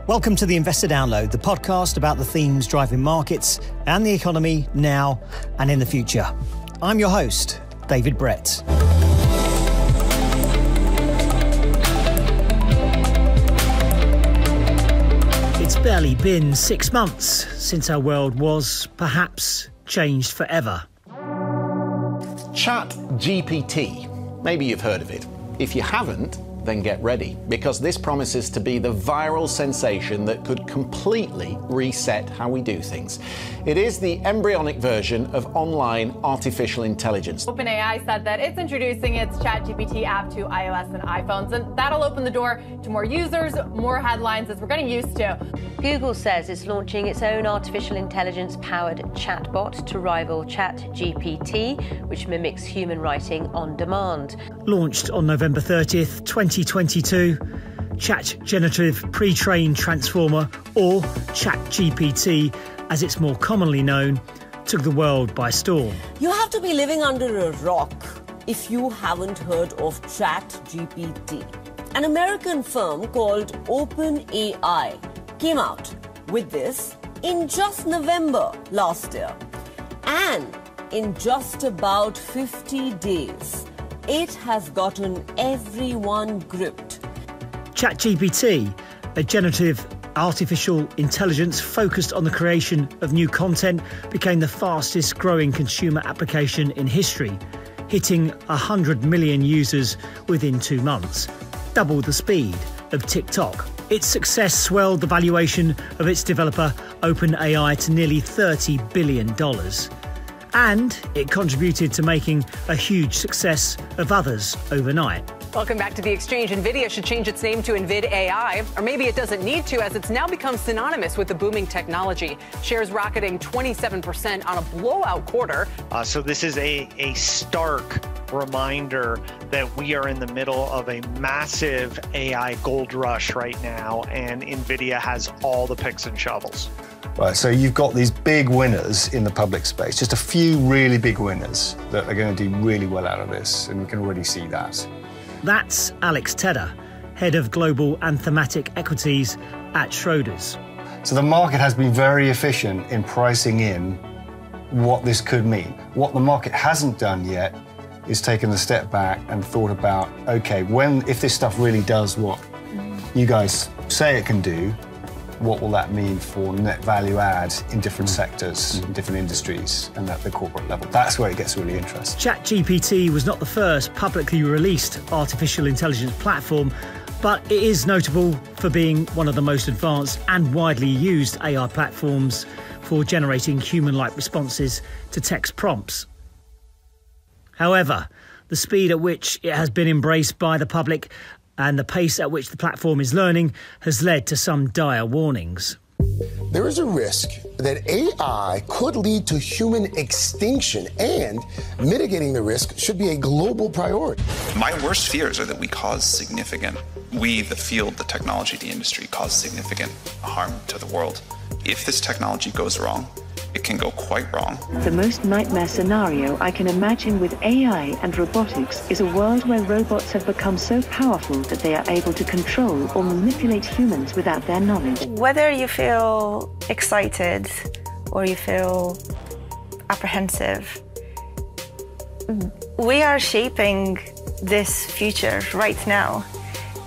Welcome to the Investor Download, the podcast about the themes driving markets and the economy now and in the future. I'm your host, David Brett. It's barely been 6 months since our world was, perhaps, changed forever. ChatGPT. Maybe you've heard of it. If you haven't, then get ready, because this promises to be the viral sensation that could completely reset how we do things. It is the embryonic version of online artificial intelligence. OpenAI said that it's introducing its ChatGPT app to iOS and iPhones, and that'll open the door to more users, more headlines, as we're getting used to. Google says it's launching its own artificial intelligence-powered chatbot to rival ChatGPT, which mimics human writing on demand. Launched on November 30th, 2022, Chat Generative Pre-trained Transformer, or ChatGPT, as it's more commonly known, took the world by storm. You have to be living under a rock if you haven't heard of ChatGPT. An American firm called OpenAI came out with this in just November last year. And in just about 50 days, it has gotten everyone gripped. ChatGPT, a generative artificial intelligence focused on the creation of new content, became the fastest growing consumer application in history, hitting 100 million users within 2 months, double the speed of TikTok. Its success swelled the valuation of its developer, OpenAI, to nearly $30 billion. And it contributed to making a huge success of others overnight. Welcome back to The Exchange. NVIDIA should change its name to NVID-AI, or maybe it doesn't need to, as it's now become synonymous with the booming technology. Shares rocketing 27% on a blowout quarter. So this is a stark reminder that we are in the middle of a massive AI gold rush right now, and NVIDIA has all the picks and shovels. Right, so you've got these big winners in the public space, just a few really big winners that are going to do really well out of this, and we can already see that. That's Alex Tedder, head of Global and Thematic Equities at Schroders. So the market has been very efficient in pricing in what this could mean. What the market hasn't done yet is taken a step back and thought about, okay, if this stuff really does what you guys say it can do, what will that mean for net value add in different sectors, in different industries, and at the corporate level? That's where it gets really interesting. ChatGPT was not the first publicly released artificial intelligence platform, but it is notable for being one of the most advanced and widely used AI platforms for generating human-like responses to text prompts. However, the speed at which it has been embraced by the public and the pace at which the platform is learning has led to some dire warnings. There is a risk that AI could lead to human extinction, and mitigating the risk should be a global priority. My worst fears are that we, the field, the technology, the industry, cause significant harm to the world. If this technology goes wrong, it can go quite wrong. The most nightmare scenario I can imagine with AI and robotics is a world where robots have become so powerful that they are able to control or manipulate humans without their knowledge. Whether you feel excited or you feel apprehensive, we are shaping this future right now.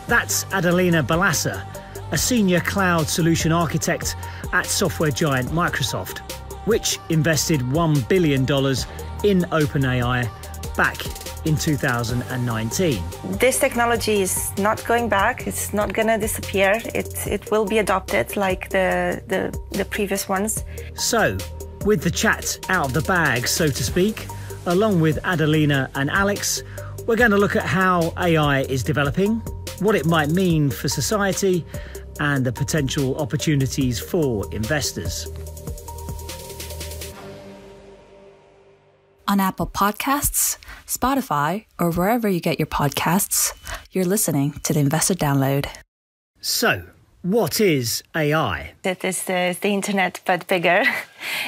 That's Adelina Balasa, a senior cloud solution architect at software giant Microsoft, which invested $1 billion in OpenAI back in 2019. This technology is not going back. It's not going to disappear. It will be adopted like the previous ones. So, with the chat out of the bag, so to speak, along with Adelina and Alex, we're going to look at how AI is developing, what it might mean for society, and the potential opportunities for investors. On Apple Podcasts, Spotify, or wherever you get your podcasts, you're listening to the Investor Download. So, what is AI? It is the internet, but bigger.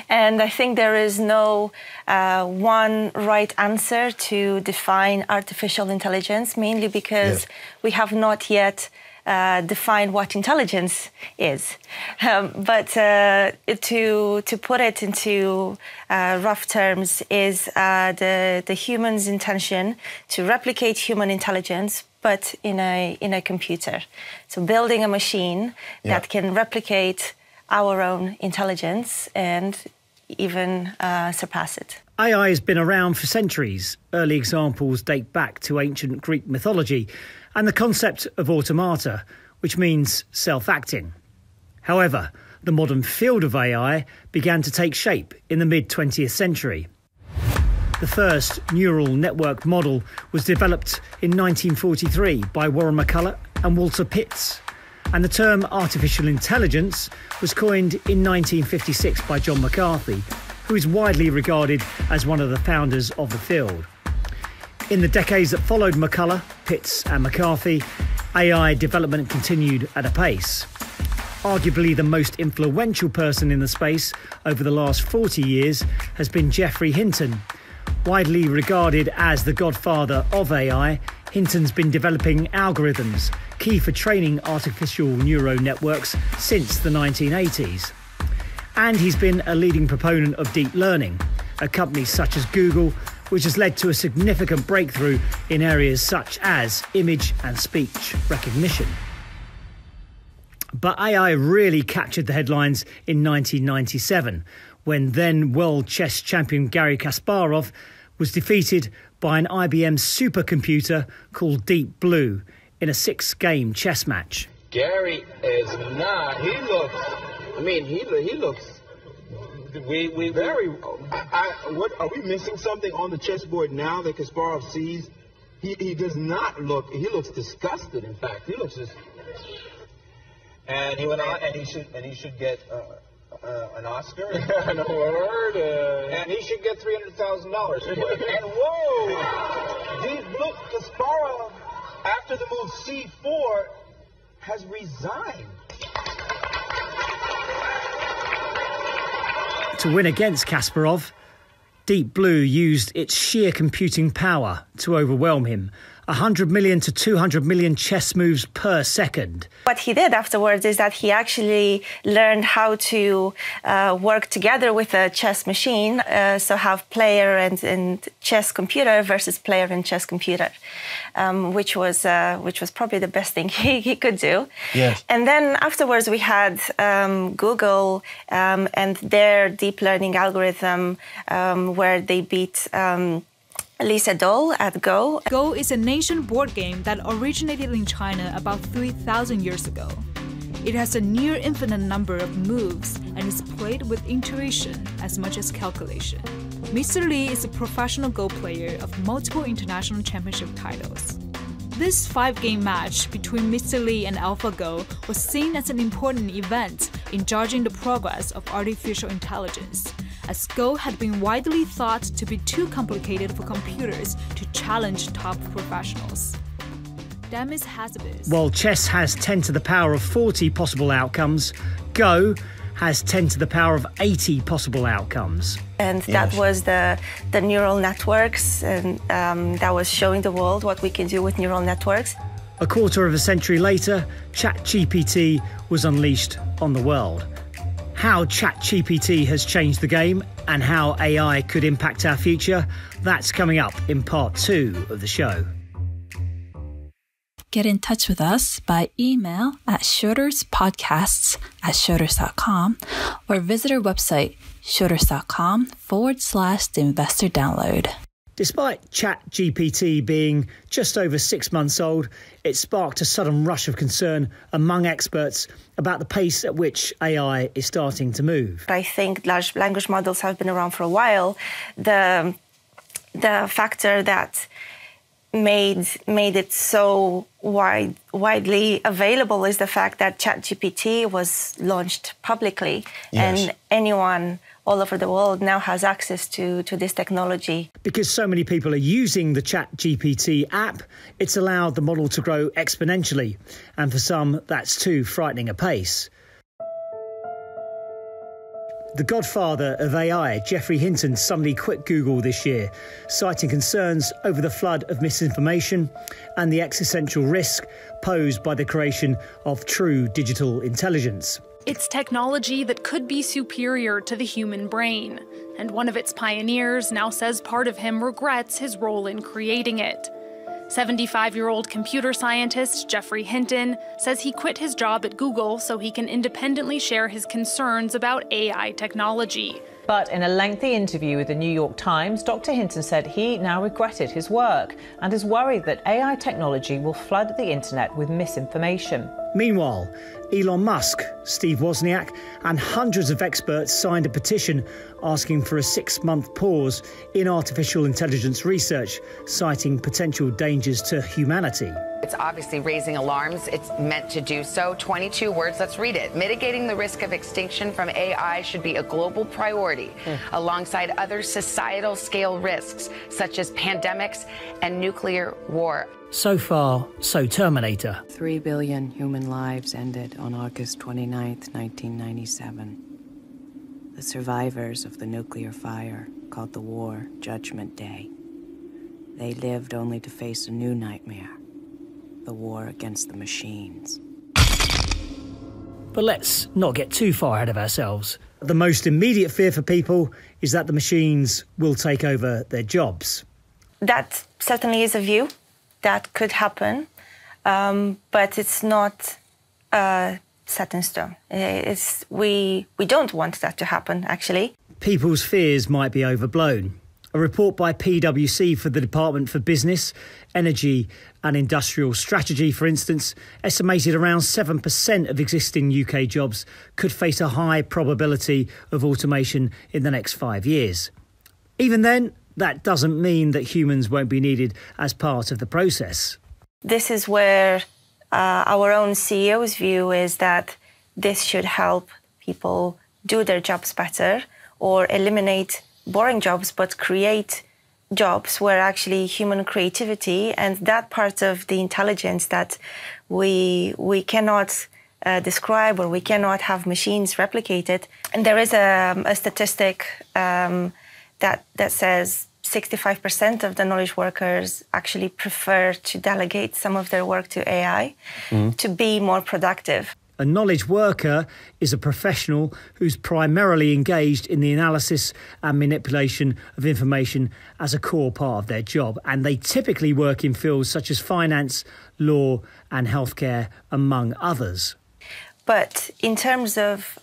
And I think there is no one right answer to define artificial intelligence, mainly because we have not yet define what intelligence is. But to put it into rough terms is the human's intention to replicate human intelligence, but in a computer. So building a machine that can replicate our own intelligence and even surpass it. AI has been around for centuries. Early examples date back to ancient Greek mythology and the concept of automata, which means self-acting. However, the modern field of AI began to take shape in the mid-20th century. The first neural network model was developed in 1943 by Warren McCulloch and Walter Pitts, and the term artificial intelligence was coined in 1956 by John McCarthy, who is widely regarded as one of the founders of the field. In the decades that followed McCulloch, Pitts and McCarthy, AI development continued at a pace. Arguably the most influential person in the space over the last 40 years has been Geoffrey Hinton. Widely regarded as the godfather of AI, Hinton's been developing algorithms, key for training artificial neural networks since the 1980s. And he's been a leading proponent of deep learning, at companies such as Google, which has led to a significant breakthrough in areas such as image and speech recognition. But AI really captured the headlines in 1997, when then world chess champion Garry Kasparov was defeated by an IBM supercomputer called Deep Blue in a 6-game chess match. Garry is not, he looks we very, what, are we missing something on the chessboard now that Kasparov sees? He does not look, he looks disgusted, in fact. He looks just, and he went on, and he should get an Oscar, an award, and he should get $300,000 for it. And whoa, Deep Blue, Kasparov, after the move C4, has resigned. To win against Kasparov, Deep Blue used its sheer computing power to overwhelm him. 100 million to 200 million chess moves per second. What he did afterwards is that he actually learned how to work together with a chess machine, so have player and chess computer versus player and chess computer, which was probably the best thing he could do. Yes. And then afterwards we had Google and their deep learning algorithm where they beat Lisa Dole at Go. Go is a nation board game that originated in China about 3,000 years ago. It has a near infinite number of moves and is played with intuition as much as calculation. Mr. Lee is a professional Go player of multiple international championship titles. This 5-game match between Mr. Lee and AlphaGo was seen as an important event in judging the progress of artificial intelligence, as Go had been widely thought to be too complicated for computers to challenge top professionals. Demis Hassabis. While chess has 10 to the power of 40 possible outcomes, Go has 10 to the power of 80 possible outcomes. And that was the neural networks, and that was showing the world what we can do with neural networks. A quarter of a century later, ChatGPT was unleashed on the world. How ChatGPT has changed the game and how AI could impact our future, that's coming up in part 2 of the show. Get in touch with us by email at schroderspodcasts@schroders.com or visit our website, schroders.com/the investor download. Despite ChatGPT being just over 6 months old, it sparked a sudden rush of concern among experts about the pace at which AI is starting to move. I think large language models have been around for a while. The factor that made it so widely available is the fact that ChatGPT was launched publicly, and anyone all over the world now has access to this technology. Because so many people are using the ChatGPT app, it's allowed the model to grow exponentially, and for some, that's too frightening a pace. The godfather of AI, Geoffrey Hinton, suddenly quit Google this year, citing concerns over the flood of misinformation and the existential risk posed by the creation of true digital intelligence. It's technology that could be superior to the human brain, and one of its pioneers now says part of him regrets his role in creating it. 75-year-old computer scientist Geoffrey Hinton says he quit his job at Google so he can independently share his concerns about AI technology. But in a lengthy interview with the New York Times, Dr. Hinton said he now regretted his work and is worried that AI technology will flood the internet with misinformation. Meanwhile, Elon Musk, Steve Wozniak and hundreds of experts signed a petition asking for a 6-month pause in artificial intelligence research, citing potential dangers to humanity. It's obviously raising alarms. It's meant to do so. 22 words. Let's read it. Mitigating the risk of extinction from AI should be a global priority, alongside other societal scale risks, such as pandemics and nuclear war. So far, so Terminator. 3 billion human lives ended on August 29th, 1997. The survivors of the nuclear fire called the war Judgment Day. They lived only to face a new nightmare. The war against the machines. But let's not get too far ahead of ourselves. The most immediate fear for people is that the machines will take over their jobs. That certainly is a view. That could happen, but it's not set in stone. We don't want that to happen, actually. People's fears might be overblown. A report by PwC for the Department for Business, Energy and Industrial Strategy, for instance, estimated around 7% of existing UK jobs could face a high probability of automation in the next 5 years. Even then, that doesn't mean that humans won't be needed as part of the process. This is where our own CEO's view is that this should help people do their jobs better or eliminate boring jobs, but create jobs where actually human creativity and that part of the intelligence that we cannot describe or we cannot have machines replicate it. And there is a statistic that says 65% of the knowledge workers actually prefer to delegate some of their work to AI to be more productive. A knowledge worker is a professional who's primarily engaged in the analysis and manipulation of information as a core part of their job, and they typically work in fields such as finance, law and healthcare, among others. But in terms of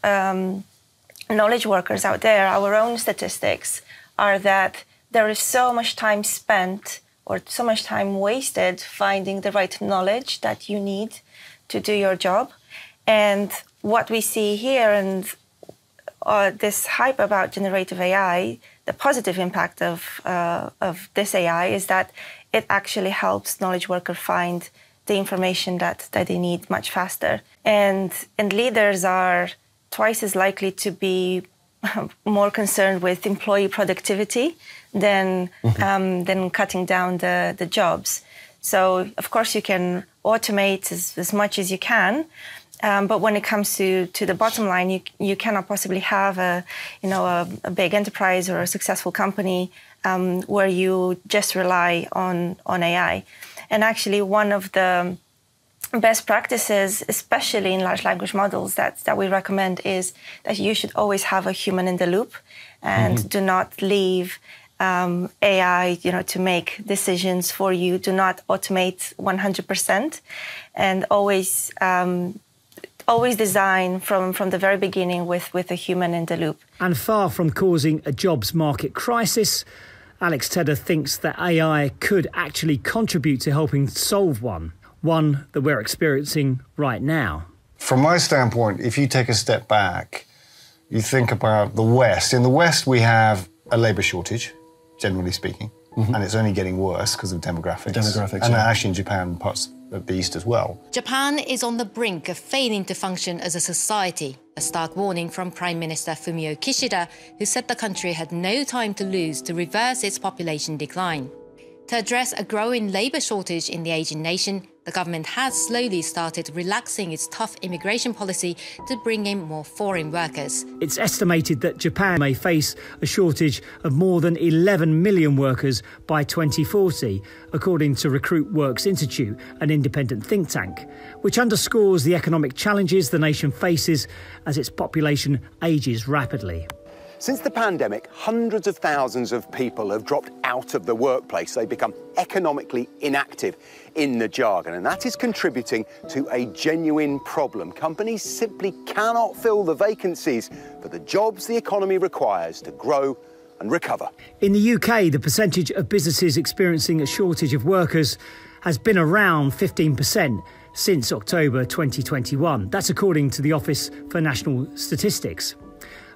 knowledge workers out there, our own statistics are that there is so much time spent or so much time wasted finding the right knowledge that you need to do your job. And what we see here and this hype about generative AI, the positive impact of this AI is that it actually helps knowledge workers find the information that they need much faster. And leaders are twice as likely to be more concerned with employee productivity than cutting down the jobs. So, of course, you can automate as much as you can, but when it comes to the bottom line, you cannot possibly have a big enterprise or a successful company where you just rely on AI. And actually, one of the best practices, especially in large language models, that we recommend is that you should always have a human in the loop and do not leave AI, to make decisions for you. Do not automate 100%, and always design from the very beginning with a human in the loop. And far from causing a jobs market crisis, Alex Tedder thinks that AI could actually contribute to helping solve one that we're experiencing right now. From my standpoint, if you take a step back, you think about the West. In the West, we have a labour shortage, generally speaking, and it's only getting worse because of demographics. And actually in Japan, parts of the East as well. Japan is on the brink of failing to function as a society, a stark warning from Prime Minister Fumio Kishida, who said the country had no time to lose to reverse its population decline. To address a growing labour shortage in the Asian nation, the government has slowly started relaxing its tough immigration policy to bring in more foreign workers. It's estimated that Japan may face a shortage of more than 11 million workers by 2040, according to Recruit Works Institute, an independent think tank, which underscores the economic challenges the nation faces as its population ages rapidly. Since the pandemic, hundreds of thousands of people have dropped out of the workplace. They've become economically inactive in the jargon, and that is contributing to a genuine problem. Companies simply cannot fill the vacancies for the jobs the economy requires to grow and recover. In the UK, the percentage of businesses experiencing a shortage of workers has been around 15% since October 2021. That's according to the Office for National Statistics.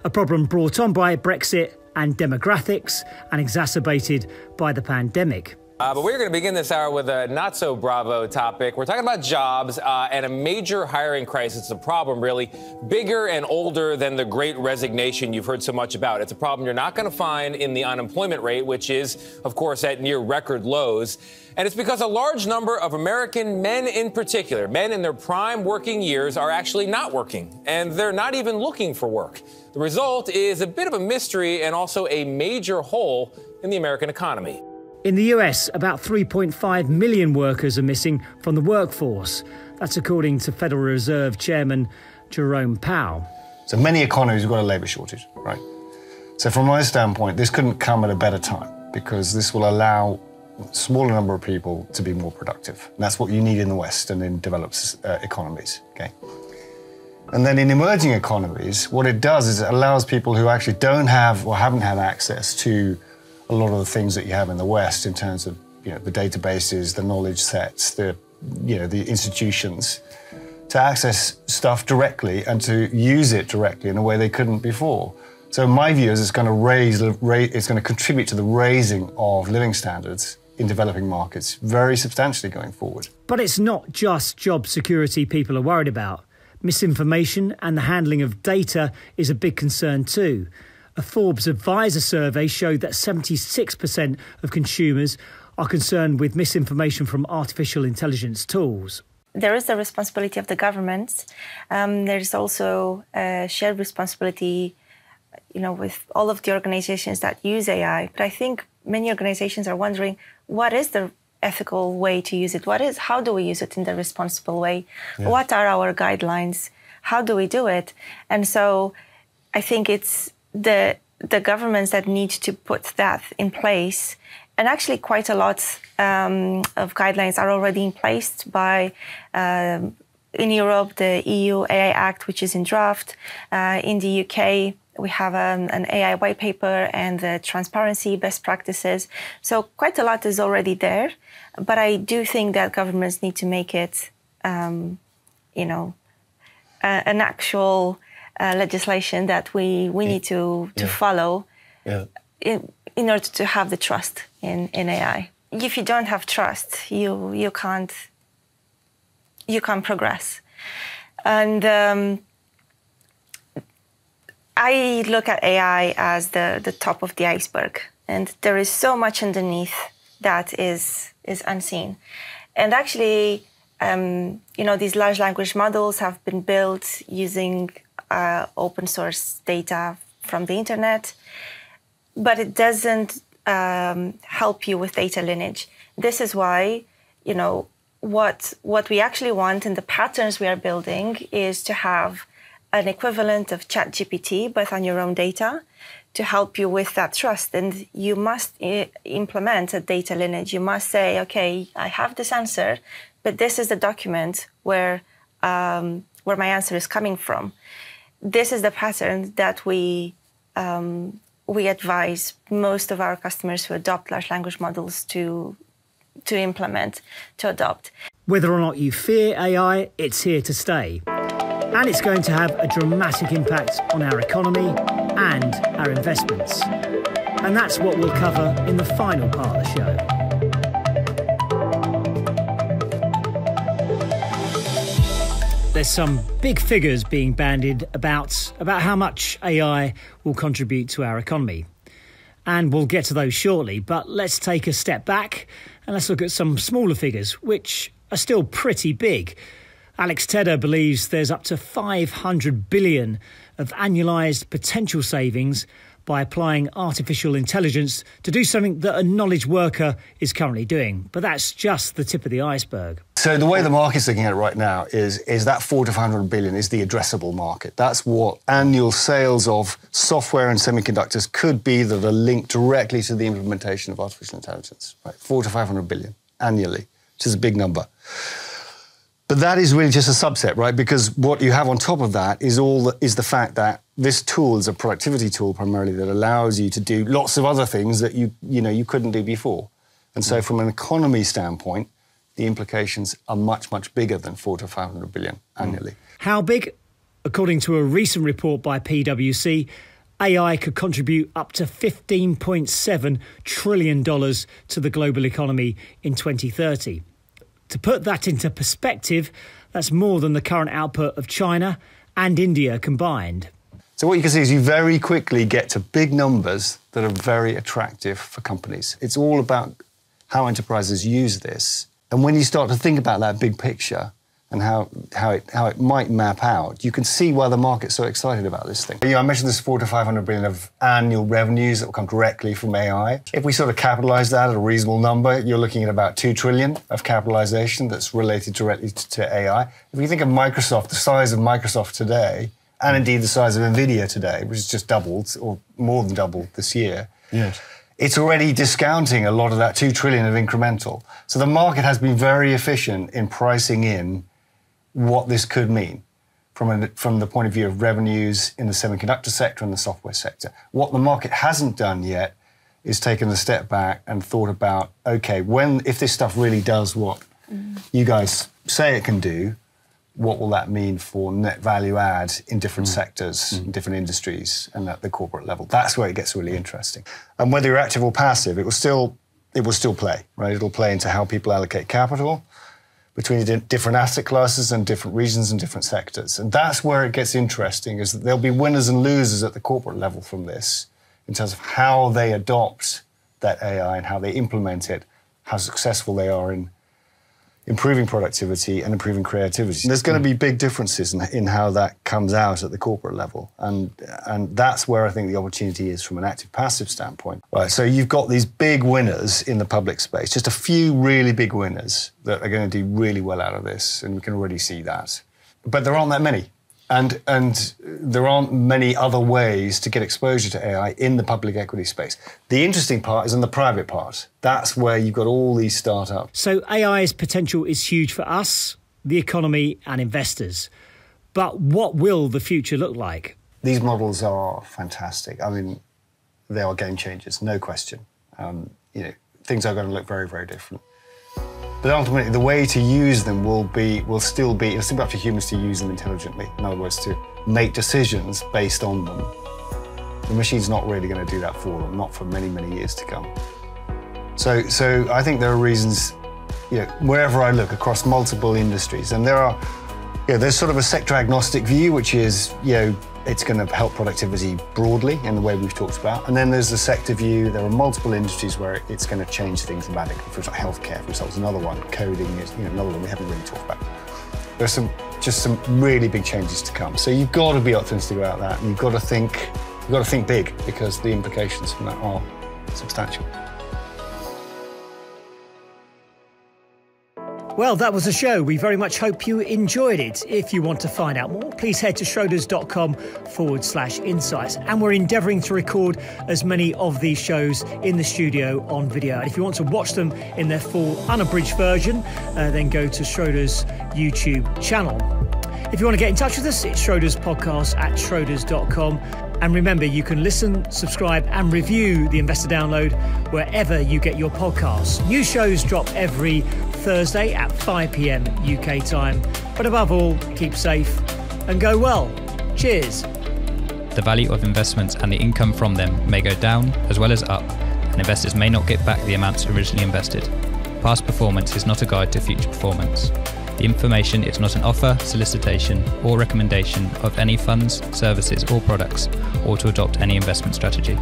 A problem brought on by Brexit and demographics and exacerbated by the pandemic. But we're going to begin this hour with a not-so-bravo topic. We're talking about jobs and a major hiring crisis. A problem, really, bigger and older than the Great Resignation you've heard so much about. It's a problem you're not going to find in the unemployment rate, which is, of course, at near record lows. And it's because a large number of American men in particular, men in their prime working years, are actually not working, and they're not even looking for work. The result is a bit of a mystery and also a major hole in the American economy. In the US, about 3.5 million workers are missing from the workforce. That's according to Federal Reserve Chairman Jerome Powell. So many economies have got a labour shortage, right? So from my standpoint, this couldn't come at a better time because this will allow a smaller number of people to be more productive. And that's what you need in the West and in developed economies, okay? And then in emerging economies, what it does is it allows people who actually don't have or haven't had access to a lot of the things that you have in the West in terms of, the databases, the knowledge sets, the institutions, to access stuff directly and to use it directly in a way they couldn't before. So my view is it's going to contribute to the raising of living standards in developing markets very substantially going forward. But it's not just job security people are worried about. Misinformation and the handling of data is a big concern too. A Forbes Advisor survey showed that 76% of consumers are concerned with misinformation from artificial intelligence tools. There is the responsibility of the government. There is also a shared responsibility, with all of the organizations that use AI. But I think many organizations are wondering, what is the ethical way to use it? How do we use it in the responsible way? Yeah. What are our guidelines? How do we do it? And so I think it's the governments that need to put that in place. And actually quite a lot of guidelines are already in place by, in Europe, the EU AI Act, which is in draft. In the UK, we have an AI white paper and the transparency best practices. So quite a lot is already there. But I do think that governments need to make it, an actual legislation that we need to follow in order to have the trust in AI. If you don't have trust, you can't progress. And I look at AI as the top of the iceberg, and there is so much underneath that is unseen. And actually, these large language models have been built using open source data from the internet, but it doesn't help you with data lineage. This is why, what we actually want and the patterns we are building is to have an equivalent of ChatGPT, but on your own data, to help you with that trust. And you must implement a data lineage. You must say, okay, I have this answer, but this is the document where my answer is coming from. This is the pattern that we advise most of our customers who adopt large language models to implement, to adopt. Whether or not you fear AI, it's here to stay. And it's going to have a dramatic impact on our economy and our investments. And that's what we'll cover in the final part of the show. There's some big figures being bandied about how much AI will contribute to our economy. And we'll get to those shortly, but let's take a step back and let's look at some smaller figures, which are still pretty big. Alex Tedder believes there's up to 500 billion of annualised potential savings by applying artificial intelligence to do something that a knowledge worker is currently doing. But that's just the tip of the iceberg. So the way the market's looking at it right now is that 400 to 500 billion is the addressable market. That's what annual sales of software and semiconductors could be that are linked directly to the implementation of artificial intelligence. Right, 400 to 500 billion annually, which is a big number. But that is really just a subset, right? Because what you have on top of that is the fact that this tool is a productivity tool primarily that allows you to do lots of other things that you couldn't do before. And so from an economy standpoint, the implications are much, much bigger than 400 to 500 billion annually. How big? According to a recent report by PwC, AI could contribute up to $15.7 trillion to the global economy in 2030. To put that into perspective, that's more than the current output of China and India combined. So what you can see is you very quickly get to big numbers that are very attractive for companies. It's all about how enterprises use this. And when you start to think about that big picture and how it might map out, you can see why the market's so excited about this thing. I mentioned this 400 to 500 billion of annual revenues that will come directly from AI. If we sort of capitalize that at a reasonable number, you're looking at about 2 trillion of capitalization that's related directly to AI. If you think of Microsoft, the size of Microsoft today, and indeed the size of NVIDIA today, which has just doubled, or more than doubled this year, yes, it's already discounting a lot of that 2 trillion of incremental. So the market has been very efficient in pricing in what this could mean from the point of view of revenues in the semiconductor sector and the software sector. What the market hasn't done yet is taken a step back and thought about, okay, if this stuff really does what you guys say it can do, what will that mean for net value add in different sectors, in different industries, and at the corporate level? That's where it gets really interesting. And whether you're active or passive, it will still play, right? It'll play into how people allocate capital between different asset classes and different regions and different sectors. And that's where it gets interesting, is that there'll be winners and losers at the corporate level from this, in terms of how they adopt that AI and how they implement it, how successful they are in improving productivity and improving creativity. And there's going to be big differences in how that comes out at the corporate level. And that's where I think the opportunity is from an active-passive standpoint. Right, so you've got these big winners in the public space, just a few really big winners that are going to do really well out of this, and we can already see that. But there aren't that many. And there aren't many other ways to get exposure to AI in the public equity space. The interesting part is in the private part. That's where you've got all these startups. So AI's potential is huge for us, the economy and investors. But what will the future look like? These models are fantastic. I mean, they are game changers, no question. Things are going to look very, very different. But ultimately, the way to use them will still be up to humans to use them intelligently. In other words, to make decisions based on them. The machine's not really going to do that for them, not for many, many years to come. So I think there are reasons, wherever I look across multiple industries, and there's sort of a sector agnostic view, which is, it's going to help productivity broadly in the way we've talked about. And then there's the sector view. There are multiple industries where it's going to change things dramatically. For example, healthcare, for example, is another one. Coding is another one we haven't really talked about. There's some really big changes to come. So you've got to be optimistic about that, and you've got to think big, because the implications from that are substantial. Well, that was the show. We very much hope you enjoyed it. If you want to find out more, please head to Schroders.com/insights. And we're endeavouring to record as many of these shows in the studio on video. And if you want to watch them in their full unabridged version, then go to Schroders' YouTube channel. If you want to get in touch with us, it's schroderspodcast@schroders.com. And remember, you can listen, subscribe and review the Investor Download wherever you get your podcasts. New shows drop every Thursday at 5 p.m. UK time. But above all, keep safe and go well. Cheers. The value of investments and the income from them may go down as well as up, and investors may not get back the amounts originally invested. Past performance is not a guide to future performance. The information is not an offer, solicitation, or recommendation of any funds, services, or products, or to adopt any investment strategy.